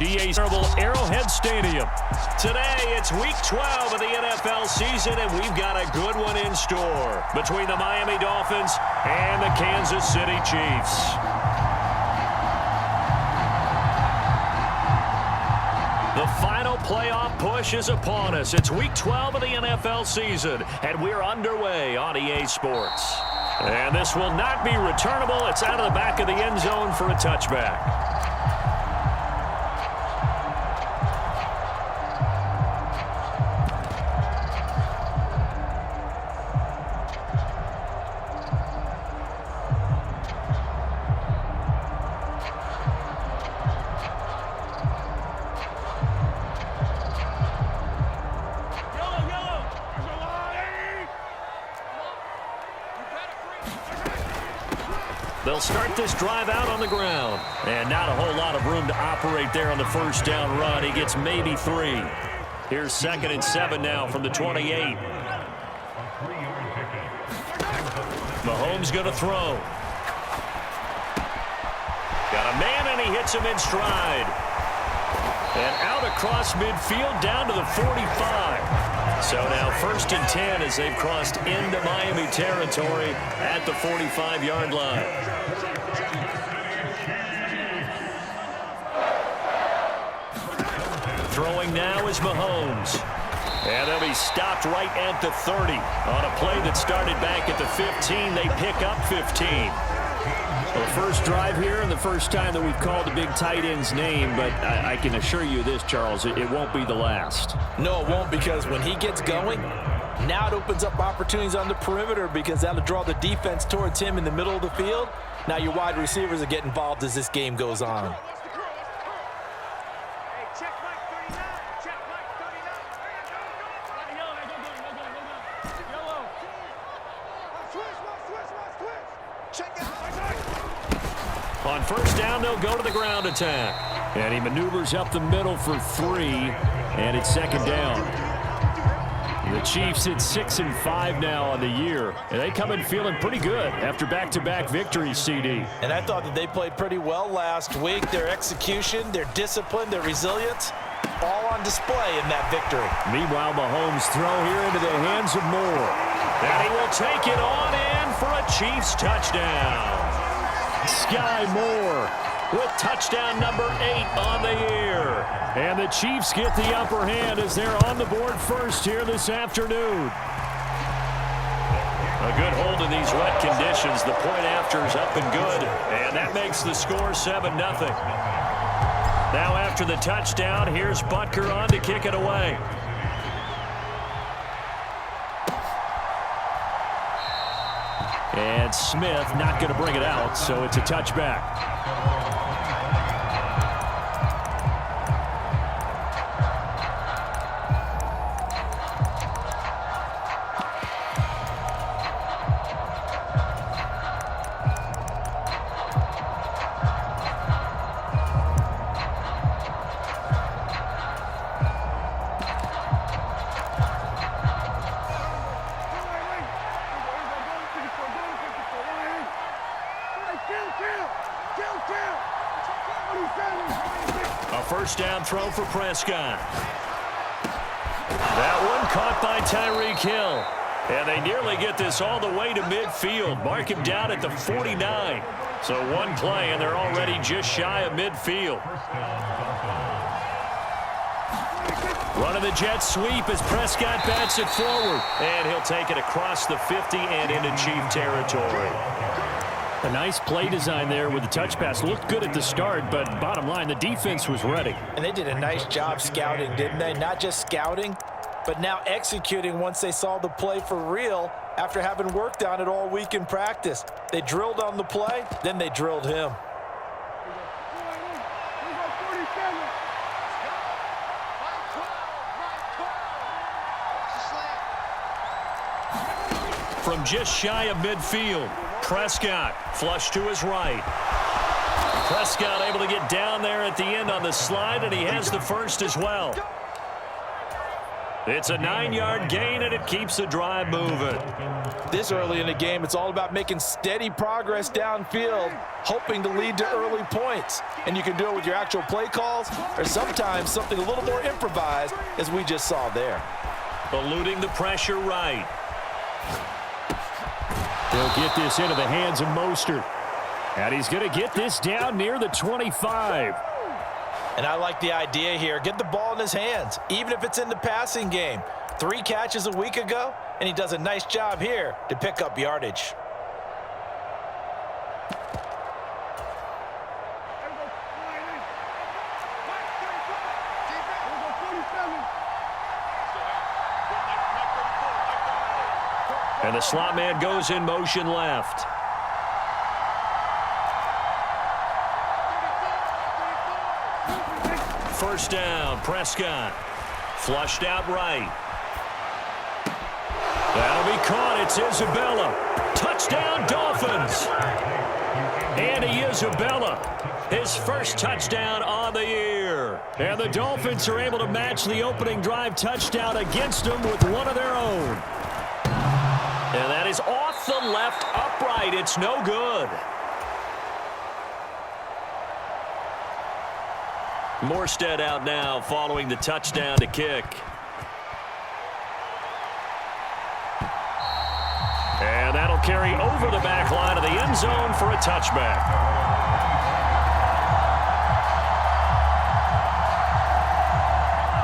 DA's Arrowhead Stadium. Today, it's Week 12 of the NFL season, and we've got a good one in store between the Miami Dolphins and the Kansas City Chiefs. The final playoff push is upon us. It's Week 12 of the NFL season, and we're underway on EA Sports. And this will not be returnable. It's out of the back of the end zone for a touchback. They'll start this drive out on the ground. And not a whole lot of room to operate there on the first down run. He gets maybe 3. Here's 2nd and 7 now from the 28. Mahomes going to throw. Got a man, and he hits him in stride. And out across midfield down to the 45. So now 1st and 10 as they've crossed into Miami territory at the 45-yard line. Throwing now is Mahomes. And they'll be stopped right at the 30. On a play that started back at the 15, they pick up 15. Well, the first drive here and the first time that we've called a big tight end's name, but I can assure you this, Charles, it won't be the last. No, it won't, because when he gets going, now it opens up opportunities on the perimeter because that'll draw the defense towards him in the middle of the field. Now your wide receivers will get involved as this game goes on. On first down, they'll go to the ground attack. And he maneuvers up the middle for 3, and it's 2nd down. The Chiefs hit 6-5 now on the year, and they come in feeling pretty good after back-to-back victories, CD. And I thought that they played pretty well last week. Their execution, their discipline, their resilience, all on display in that victory. Meanwhile, Mahomes throw here into the hands of Moore. And he will take it on in for a Chiefs touchdown. Sky Moore with touchdown number 8 on the year. And the Chiefs get the upper hand as they're on the board first here this afternoon. A good hold in these wet conditions. The point after is up and good. And that makes the score 7-0. Now after the touchdown, here's Butker on to kick it away. And Smith not going to bring it out, so it's a touchback. A first down throw for Prescott. That one caught by Tyreek Hill. And they nearly get this all the way to midfield. Mark him down at the 49. So one play, and they're already just shy of midfield. Running the jet sweep as Prescott bats it forward. And he'll take it across the 50 and into Chief territory. A nice play design there with the touch pass. Looked good at the start, but bottom line, the defense was ready. And they did a nice job scouting, didn't they? Not just scouting, but now executing once they saw the play for real after having worked on it all week in practice. They drilled on the play, then they drilled him. From just shy of midfield, Prescott flush to his right. Prescott able to get down there at the end on the slide, and he has the first as well. It's a 9-yard gain, and it keeps the drive moving. This early in the game, it's all about making steady progress downfield, hoping to lead to early points. And you can do it with your actual play calls or sometimes something a little more improvised, as we just saw there. Eluding the pressure right. They'll get this into the hands of Mostert. And he's going to get this down near the 25. And I like the idea here. Get the ball in his hands, even if it's in the passing game. 3 catches a week ago, and he does a nice job here to pick up yardage. And the slot man goes in motion left. First down, Prescott. Flushed out right. That'll be caught. It's Isabella. Touchdown, Dolphins. Andy Isabella, his first touchdown on the year. And the Dolphins are able to match the opening drive touchdown against them with one of their own. And that is off the left upright. It's no good. Morstead out now following the touchdown to kick. And that'll carry over the back line of the end zone for a touchback.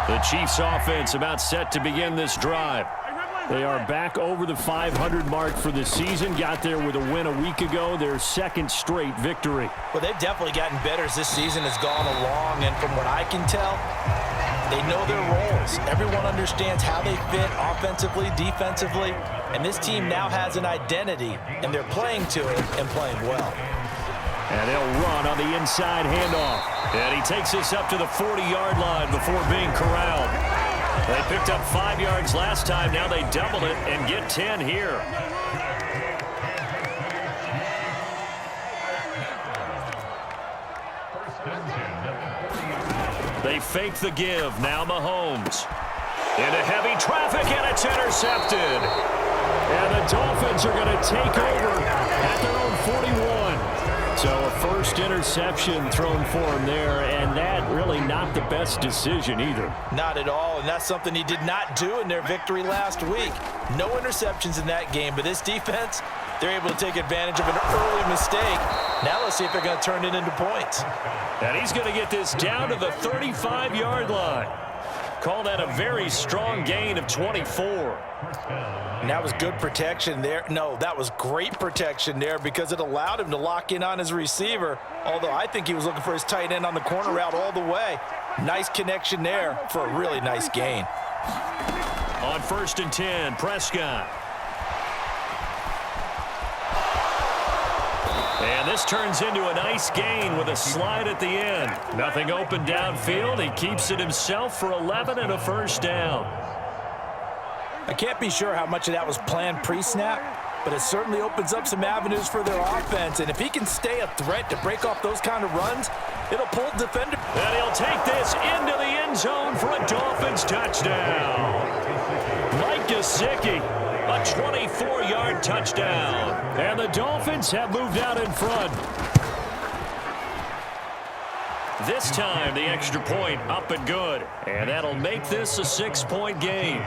The Chiefs offense about set to begin this drive. They are back over the 500 mark for the season. Got there with a win a week ago, their second straight victory. Well, they've definitely gotten better as this season has gone along, and from what I can tell, they know their roles. Everyone understands how they fit offensively, defensively, and this team now has an identity, and they're playing to it and playing well. And they'll run on the inside handoff. And he takes this up to the 40-yard line before being corralled. They picked up 5 yards last time. Now they double it and get 10 here. They fake the give. Now Mahomes. Into heavy traffic, and it's intercepted. And the Dolphins are going to take over at their own 41. So a first interception thrown for him there, and that really not the best decision either. Not at all, and that's something he did not do in their victory last week. No interceptions in that game, but this defense, they're able to take advantage of an early mistake. Now let's see if they're going to turn it into points. And he's going to get this down to the 35-yard line. Call that a very strong gain of 24. And that was good protection there. No, that was great protection there because it allowed him to lock in on his receiver, although I think he was looking for his tight end on the corner route all the way. Nice connection there for a really nice gain. On 1st and 10, Prescott. And this turns into a nice gain with a slide at the end. Nothing open downfield. He keeps it himself for 11 and a first down. I can't be sure how much of that was planned pre-snap, but it certainly opens up some avenues for their offense. And if he can stay a threat to break off those kind of runs, it'll pull defenders. And he'll take this into the end zone for a Dolphins touchdown. Mike Gesicki, a 24-yard touchdown. And the Dolphins have moved out in front. This time, the extra point up and good. And that'll make this a 6-point game.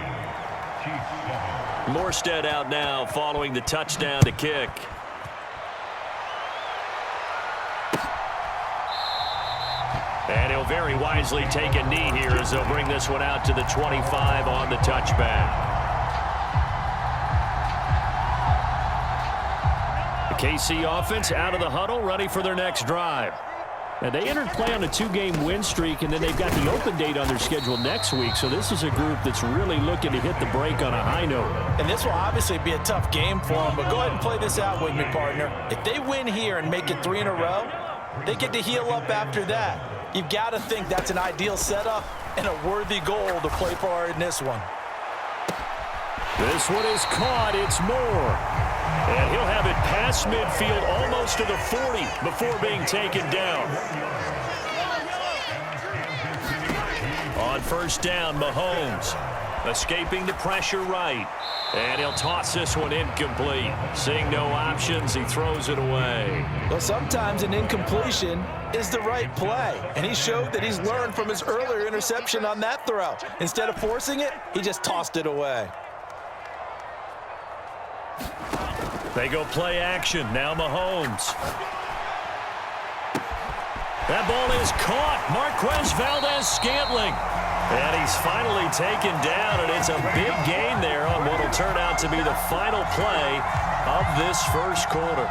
Morstead out now following the touchdown to kick. And he'll very wisely take a knee here as they'll bring this one out to the 25 on the touchback. The KC offense out of the huddle, ready for their next drive. And they entered play on a 2-game win streak, and then they've got the open date on their schedule next week. So this is a group that's really looking to hit the break on a high note. And this will obviously be a tough game for them, but go ahead and play this out with me, partner. If they win here and make it 3 in a row, they get to heal up after that. You've got to think that's an ideal setup and a worthy goal to play for in this one. This one is caught. It's Moore. And he'll have it past midfield almost to the 40 before being taken down. On 1st down, Mahomes. Escaping the pressure right. And he'll toss this one incomplete. Seeing no options, he throws it away. Well, sometimes an incompletion is the right play. And he showed that he's learned from his earlier interception on that throw. Instead of forcing it, he just tossed it away. They go play action. Now Mahomes. That ball is caught. Marquez Valdez-Scantling. And he's finally taken down, and it's a big gain there on what will turn out to be the final play of this first quarter.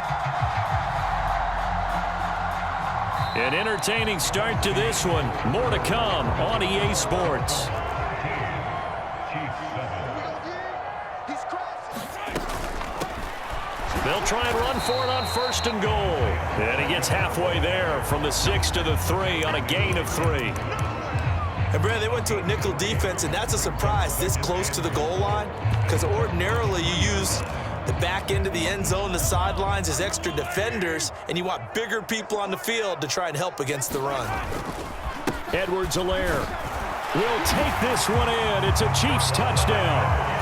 An entertaining start to this one. More to come on EA Sports. They'll try and run for it on 1st and goal. And he gets halfway there from the 6 to the 3 on a gain of 3. And, Brad, they went to a nickel defense, and that's a surprise this close to the goal line, because ordinarily you use the back end of the end zone, the sidelines as extra defenders, and you want bigger people on the field to try and help against the run. Edwards-Helaire will take this one in. It's a Chiefs touchdown.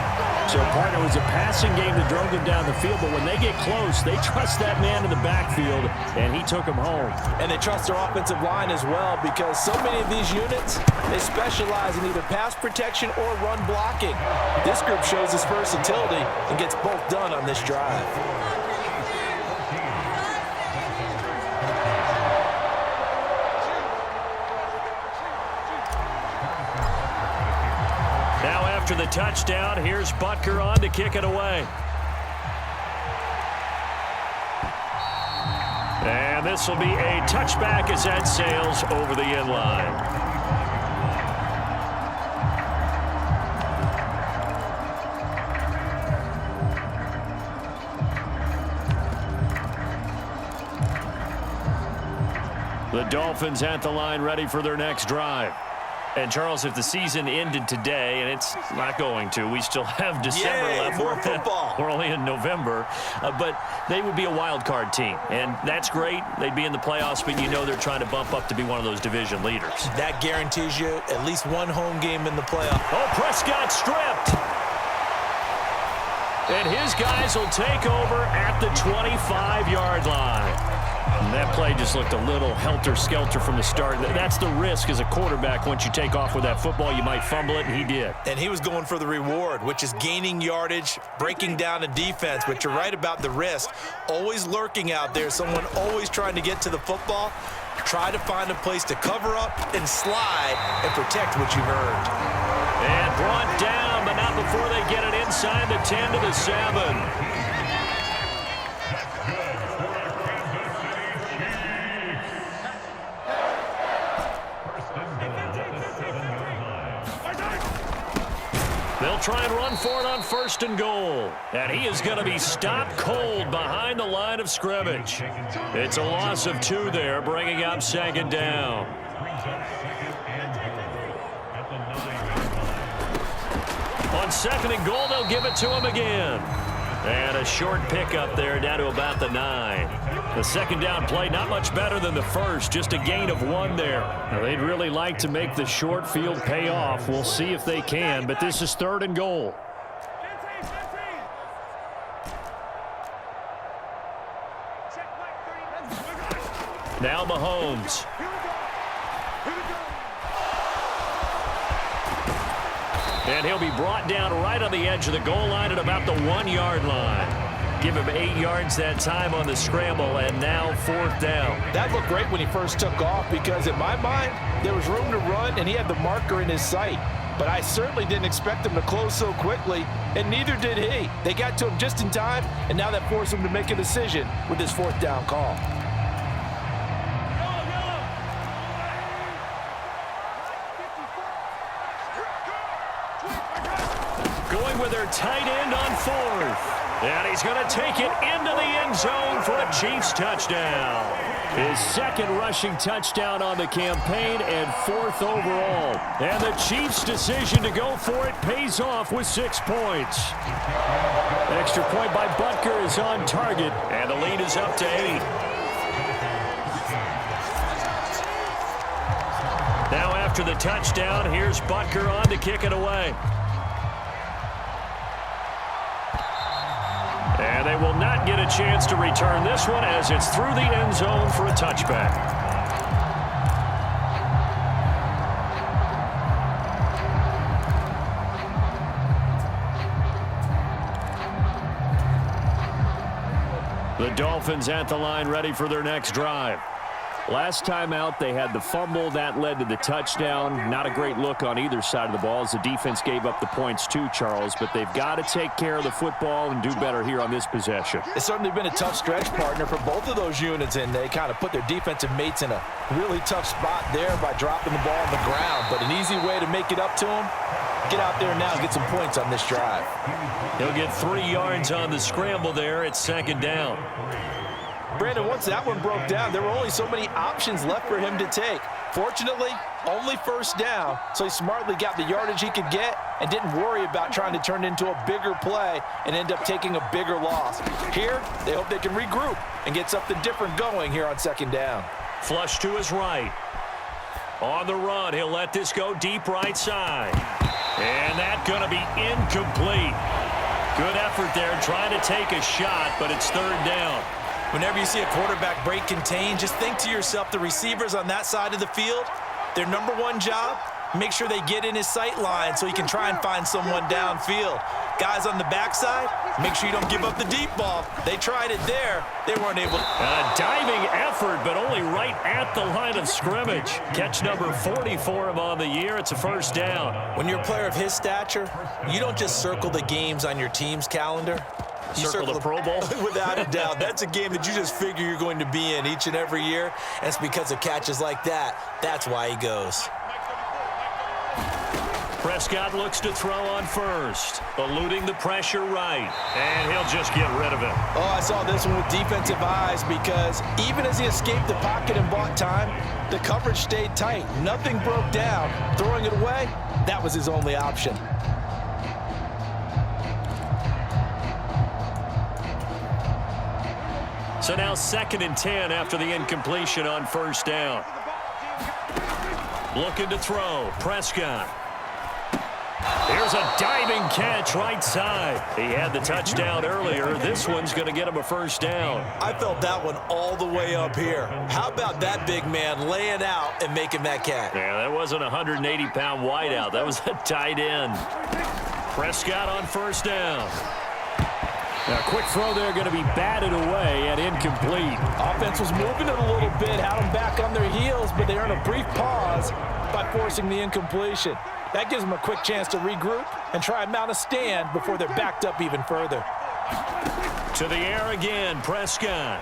So, partner, it was a passing game that drove them down the field, but when they get close, they trust that man in the backfield, and he took him home. And they trust their offensive line as well, because so many of these units, they specialize in either pass protection or run blocking. This group shows its versatility and gets both done on this drive. After the touchdown, here's Butker on to kick it away. And this will be a touchback as that sails over the end line. The Dolphins at the line ready for their next drive. And, Charles, if the season ended today, and it's not going to, we still have December left. More football. We're only in November. But they would be a wild card team. And that's great. They'd be in the playoffs, but you know they're trying to bump up to be one of those division leaders. That guarantees you at least one home game in the playoffs. Oh, Prescott stripped. And his guys will take over at the 25-yard line. And that play just looked a little helter-skelter from the start. That's the risk as a quarterback. Once you take off with that football, you might fumble it, and he did. And he was going for the reward, which is gaining yardage, breaking down a defense. But you're right about the risk. Always lurking out there, someone always trying to get to the football. Try to find a place to cover up and slide and protect what you've earned. And brought down, but not before they get it inside the 10 to the 7. They'll try and run for it on 1st and goal. And he is going to be stopped cold behind the line of scrimmage. It's a loss of 2 there, bringing up 2nd down. On 2nd and goal, they'll give it to him again. And a short pickup there down to about the 9. The 2nd down play, not much better than the first, just a gain of 1 there. Now, they'd really like to make the short field pay off. We'll see if they can, but this is 3rd and goal. Now Mahomes. And he'll be brought down right on the edge of the goal line at about the 1-yard line. Give him 8 yards that time on the scramble, and now 4th down. That looked great when he first took off, because in my mind, there was room to run, and he had the marker in his sight. But I certainly didn't expect him to close so quickly, and neither did he. They got to him just in time, and now that forced him to make a decision with his 4th down call. Going with their tight end on 4th. And he's going to take it into the end zone for a Chiefs touchdown. His 2nd rushing touchdown on the campaign and 4th overall. And the Chiefs' decision to go for it pays off with 6 points. Extra point by Butker is on target, and the lead is up to 8. Now after the touchdown, here's Butker on to kick it away. And they will not get a chance to return this one as it's through the end zone for a touchback. The Dolphins at the line ready for their next drive. Last time out, they had the fumble. That led to the touchdown. Not a great look on either side of the ball as the defense gave up the points too, Charles. But they've got to take care of the football and do better here on this possession. It's certainly been a tough stretch, partner, for both of those units, and they kind of put their defensive mates in a really tough spot there by dropping the ball on the ground. But an easy way to make it up to them, get out there now and get some points on this drive. He'll get 3 yards on the scramble there. It's second down. Brandon, once that one broke down, there were only so many options left for him to take. Fortunately, only first down, so he smartly got the yardage he could get and didn't worry about trying to turn it into a bigger play and end up taking a bigger loss. Here, they hope they can regroup and get something different going here on second down. Flush to his right. On the run, he'll let this go deep right side. And that's going to be incomplete. Good effort there trying to take a shot, but it's third down. Whenever you see a quarterback break contain, just think to yourself, the receivers on that side of the field, their number one job, make sure they get in his sight line so he can try and find someone downfield. Guys on the backside, make sure you don't give up the deep ball. They tried it there. They weren't able to. A diving effort, but only right at the line of scrimmage. Catch number 40 for him on the year. It's a first down. When you're a player of his stature, you don't just circle the games on your team's calendar. You circle the Pro Bowl? Without a doubt. That's a game that you just figure you're going to be in each and every year. And it's because of catches like that. That's why he goes. Prescott looks to throw on first, eluding the pressure right, and he'll just get rid of it. Oh, I saw this one with defensive eyes because even as he escaped the pocket and bought time, the coverage stayed tight. Nothing broke down. Throwing it away, that was his only option. So now 2nd and 10 after the incompletion on first down. Looking to throw, Prescott. Here's a diving catch right side. He had the touchdown earlier. This one's going to get him a first down. I felt that one all the way up here. How about that big man laying out and making that catch? Yeah, that wasn't a 180-pound wideout. That was a tight end. Prescott on first down. A quick throw there going to be batted away and incomplete. Offense was moving it a little bit, had them back on their heels, but they earned a brief pause by forcing the incompletion. That gives them a quick chance to regroup and try and mount a stand before they're backed up even further. To the air again, Prescott.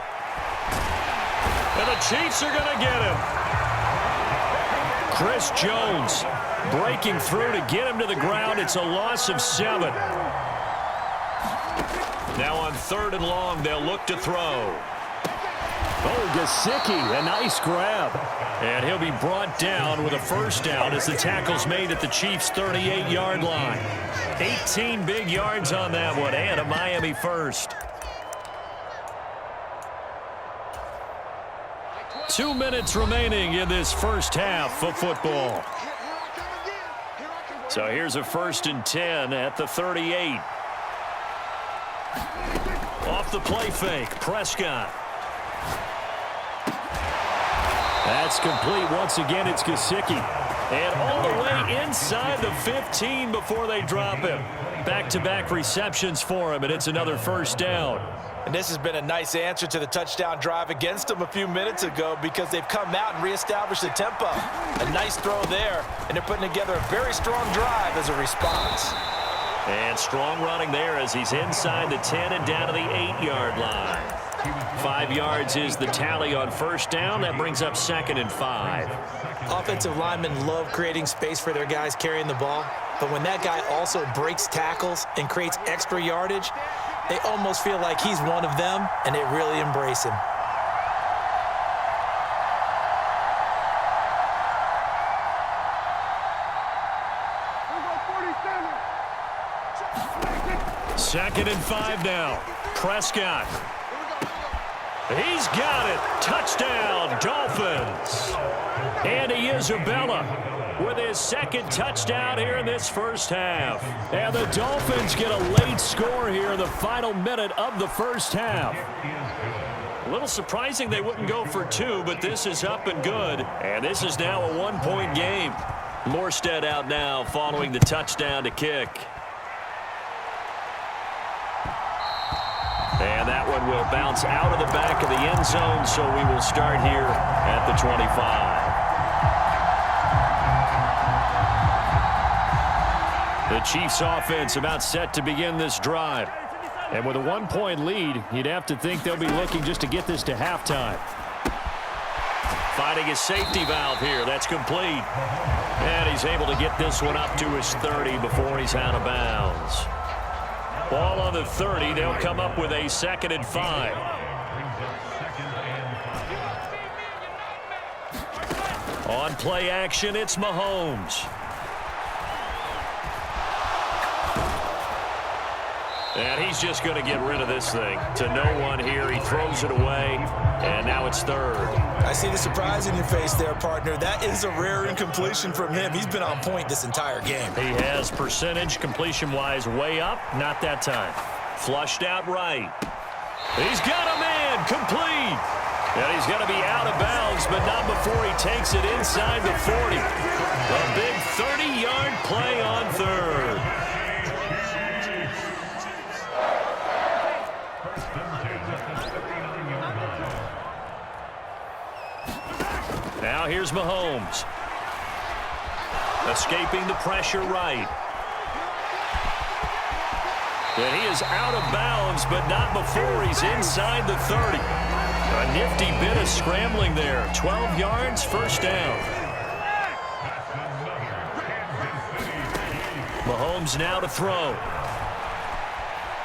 And the Chiefs are going to get him. Chris Jones breaking through to get him to the ground. It's a loss of 7. Now on 3rd and long, they'll look to throw. Oh, Gesicki, a nice grab. And he'll be brought down with a first down as the tackle's made at the Chiefs' 38-yard line. 18 big yards on that one, and a Miami first. 2 minutes remaining in this first half of football. So here's a 1st and 10 at the 38. Off the play fake, Prescott. That's complete. Once again, it's Gesicki. And all the way inside the 15 before they drop him. Back-to-back receptions for him, and it's another first down. And this has been a nice answer to the touchdown drive against them a few minutes ago because they've come out and reestablished the tempo. A nice throw there, and they're putting together a very strong drive as a response. And strong running there as he's inside the 10 and down to the 8-yard line. 5 yards is the tally on first down. That brings up 2nd and 5. Offensive linemen love creating space for their guys carrying the ball. But when that guy also breaks tackles and creates extra yardage, they almost feel like he's one of them, and they really embrace him. Second and 5 now. Prescott. He's got it. Touchdown, Dolphins. Andy Isabella with his second touchdown here in this first half. And the Dolphins get a late score here in the final minute of the first half. A little surprising they wouldn't go for two, but this is up and good. And this is now a one-point game. Morstead out now following the touchdown to kick. And that one will bounce out of the back of the end zone, so we will start here at the 25. The Chiefs offense about set to begin this drive. And with a one-point lead, you'd have to think they'll be looking just to get this to halftime. Finding his safety valve here. That's complete. And he's able to get this one up to his 30 before he's out of bounds. Ball on the 30. They'll come up with a 2nd and 5. On play action, it's Mahomes. And he's just going to get rid of this thing. To no one here. He throws it away. And now it's 3rd. I see the surprise in your face there, partner. That is a rare incompletion from him. He's been on point this entire game. He has percentage completion-wise way up. Not that time. Flushed out right. He's got a man. Complete. And he's going to be out of bounds, but not before he takes it inside the 40. A big 30-yard play on 3rd. Now here's Mahomes. Escaping the pressure right. And he is out of bounds, but not before he's inside the 30. A nifty bit of scrambling there. 12 yards, first down. Mahomes now to throw.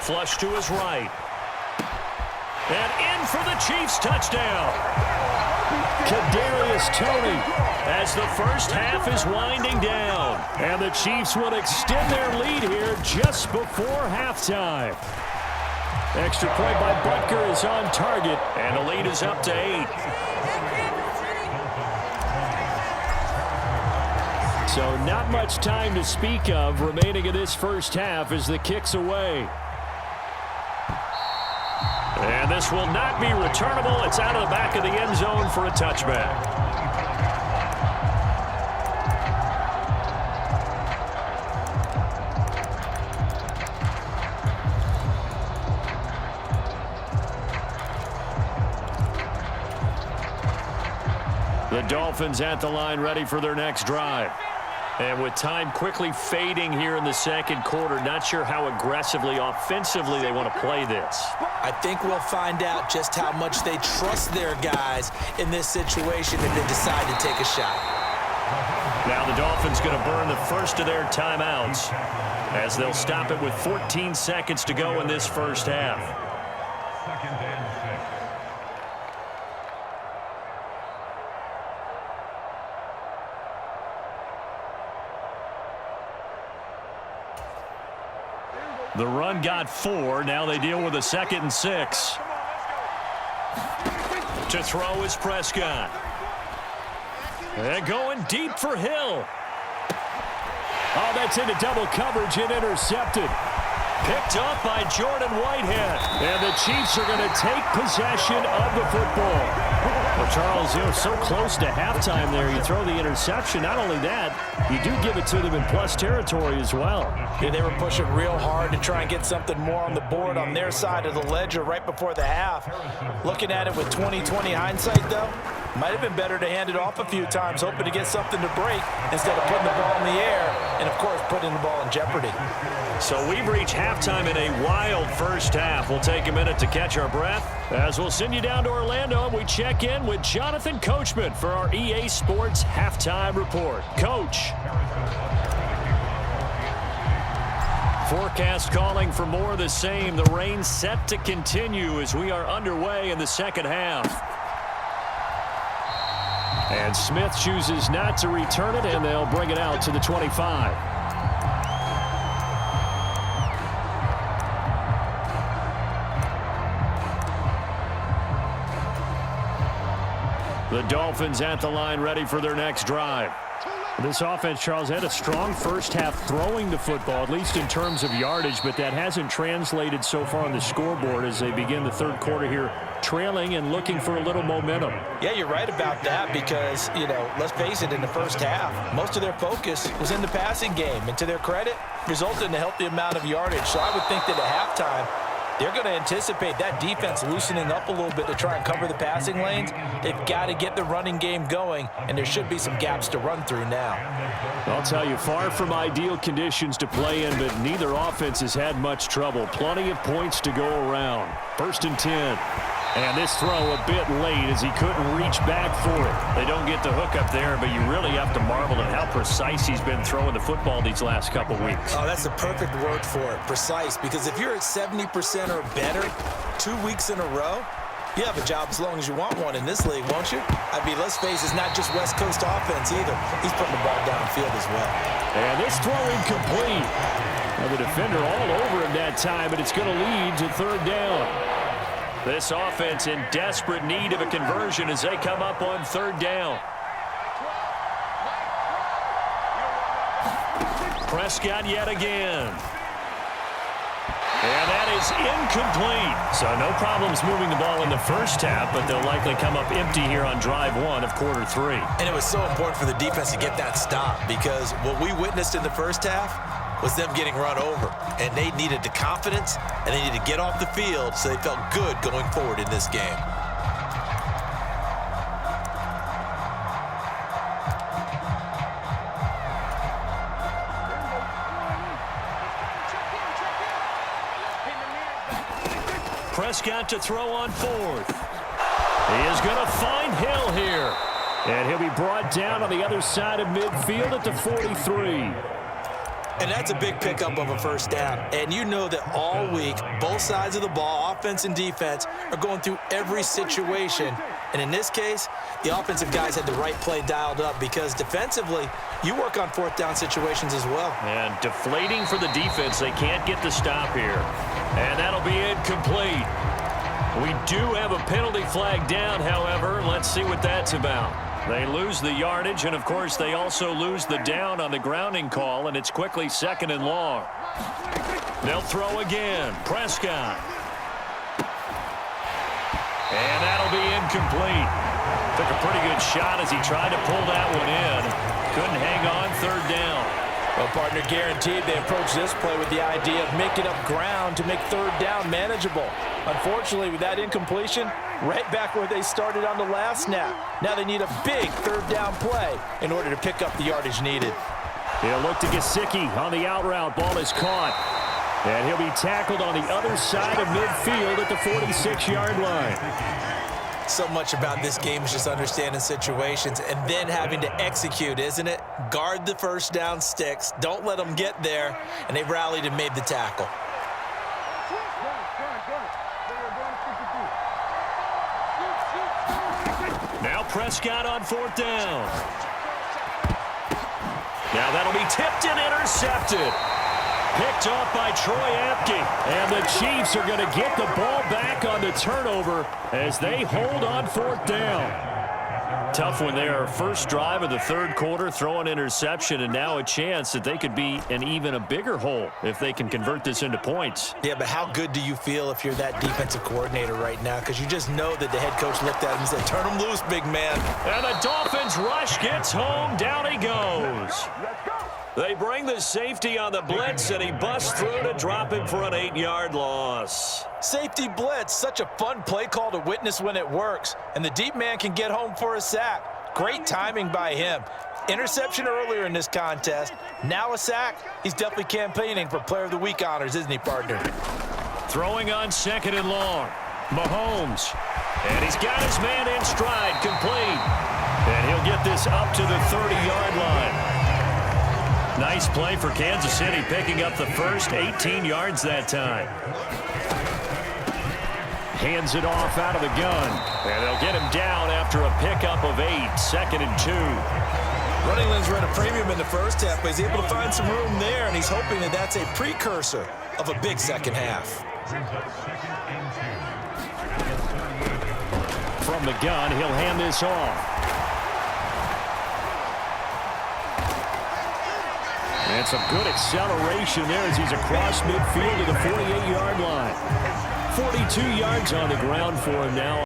Flush to his right. And in for the Chiefs touchdown. Kadarius Toney as the first half is winding down. And the Chiefs will extend their lead here just before halftime. Extra point by Butker is on target, and the lead is up to 8. So not much time to speak of remaining in this first half as the kick's away. And this will not be returnable. It's out of the back of the end zone for a touchback. The Dolphins at the line ready for their next drive. And with time quickly fading here in the second quarter, not sure how aggressively, offensively they want to play this. I think we'll find out just how much they trust their guys in this situation if they decide to take a shot. Now the Dolphins going to burn the first of their timeouts as they'll stop it with 14 seconds to go in this first half. The run got 4. Now they deal with a 2nd and 6. To throw is Prescott. And going deep for Hill. Oh, that's into double coverage and intercepted. Picked up by Jordan Whitehead. And the Chiefs are going to take possession of the football. Well, Charles, you know, so close to halftime there. You throw the interception. Not only that, you do give it to them in plus territory as well. Yeah, they were pushing real hard to try and get something more on the board on their side of the ledger right before the half. Looking at it with 20/20 hindsight, though, might have been better to hand it off a few times, hoping to get something to break instead of putting the ball in the air and, of course, putting the ball in jeopardy. So we've reached halftime in a wild first half. We'll take a minute to catch our breath as we'll send you down to Orlando and we check in with Jonathan Coachman for our EA Sports Halftime Report. Coach. Forecast calling for more of the same. The rain set to continue as we are underway in the second half. And Smith chooses not to return it, and they'll bring it out to the 25. The Dolphins at the line ready for their next drive. This offense, Charles, had a strong first half throwing the football, at least in terms of yardage, but that hasn't translated so far on the scoreboard as they begin the third quarter here, trailing and looking for a little momentum. Yeah, you're right about that because, let's face it, in the first half, most of their focus was in the passing game. And to their credit, resulted in a healthy amount of yardage. So I would think that at halftime, they're going to anticipate that defense loosening up a little bit to try and cover the passing lanes. They've got to get the running game going, and there should be some gaps to run through now. I'll tell you, far from ideal conditions to play in, but neither offense has had much trouble. Plenty of points to go around. 1st and 10. And this throw a bit late as he couldn't reach back for it. They don't get the hook up there, but you really have to marvel at how precise he's been throwing the football these last couple weeks. Oh, that's the perfect word for it, precise, because if you're at 70% or better 2 weeks in a row, you have a job as long as you want one in this league, won't you? I mean, let's face it, it's not just West Coast offense either. He's putting the ball downfield as well. And this throw incomplete. Well, the defender all over him that time, but it's going to lead to 3rd down. This offense in desperate need of a conversion as they come up on 3rd down. Prescott yet again. And that is incomplete. So no problems moving the ball in the first half, but they'll likely come up empty here on drive 1 of quarter 3. And it was so important for the defense to get that stop because what we witnessed in the first half was them getting run over. And they needed the confidence, and they needed to get off the field so they felt good going forward in this game. Prescott to throw on 4th. He is going to find Hill here. And he'll be brought down on the other side of midfield at the 43. And that's a big pickup of a 1st down. And you know that all week, both sides of the ball, offense and defense, are going through every situation. And in this case, the offensive guys had the right play dialed up because defensively, you work on 4th down situations as well. And deflating for the defense. They can't get the stop here. And that'll be incomplete. We do have a penalty flag down, however. Let's see what that's about. They lose the yardage, and, of course, they also lose the down on the grounding call, and it's quickly 2nd and long. They'll throw again. Prescott. And that'll be incomplete. Took a pretty good shot as he tried to pull that one in. Couldn't hang on 3rd down. Well, partner, guaranteed they approach this play with the idea of making up ground to make 3rd down manageable. Unfortunately, with that incompletion, right back where they started on the last snap. Now they need a big 3rd down play in order to pick up the yardage needed. He'll look to Gesicki on the out route. Ball is caught. And he'll be tackled on the other side of midfield at the 46-yard line. So much about this game is just understanding situations and then having to execute, isn't it? Guard the 1st down sticks. Don't let them get there. And they rallied and made the tackle. Now Prescott on 4th down. Now that'll be tipped and intercepted. Picked off by Troy Apke. And the Chiefs are going to get the ball back on the turnover as they hold on 4th down. Tough when they are first drive of the 3rd quarter, throw an interception, and now a chance that they could be in even a bigger hole if they can convert this into points. Yeah, but how good do you feel if you're that defensive coordinator right now? Because you just know that the head coach looked at him and said, turn him loose, big man. And the Dolphins rush gets home. Down he goes. They bring the safety on the blitz, and he busts through to drop him for an 8-yard loss. Safety blitz, such a fun play call to witness when it works. And the deep man can get home for a sack. Great timing by him. Interception earlier in this contest. Now a sack. He's definitely campaigning for Player of the Week honors, isn't he, partner? Throwing on 2nd and long. Mahomes. And he's got his man in stride, complete. And he'll get this up to the 30-yard line. Nice play for Kansas City, picking up the first 18 yards that time. Hands it off out of the gun. And they'll get him down after a pickup of 8, 2nd and 2. Running lanes were at a premium in the first half, but he's able to find some room there, and he's hoping that that's a precursor of a big second half. from the gun. He'll hand this off. And some good acceleration there as he's across midfield to the 48-yard line. 42 yards on the ground for him now.